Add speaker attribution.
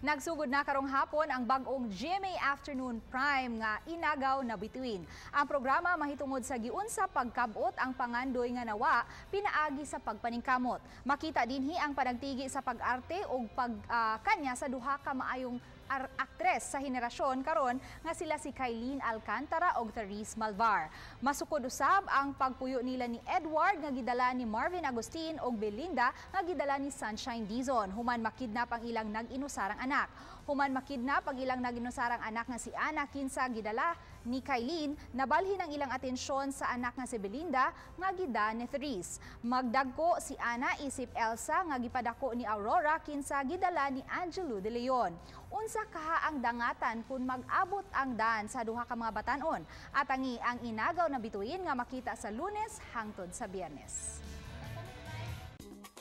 Speaker 1: Nagsugod na karong hapon ang bag-ong GMA Afternoon Prime nga inagaw na bituin. Ang programa mahitungod sa giunsa pagkabot ang pangandoy nga nawa pinaagi sa pagpaningkamot. Makita dinhi ang panagtigi sa pag-arte ug pagkanya sa duha ka maayong aktres sa henerasyon karon nga sila si Kylene Alcantara ug Therese Malvar. Masukod usab ang pagpuyo nila ni Edward nga gidala ni Marvin Agustin ug Belinda nga gidala ni Sunshine Dizon. Human makidnap ang ilang nag-inusarang anak. Human makidnap ang ilang nag-inusarang anak nga si Ana kinsa gidala ni Kylene, nabalhin ang ilang atensyon sa anak nga si Belinda nga gida ni Therese. Magdagko si Ana isip Elsa nga gipadako ni Aurora kinsa gidala ni Angelo de Leon. Unsa kaha ang dangatan kung mag-abot ang dan sa duha ka mga batan-on? At ang inagaw na bituin nga makita sa Lunes hangtod sa Biyernes.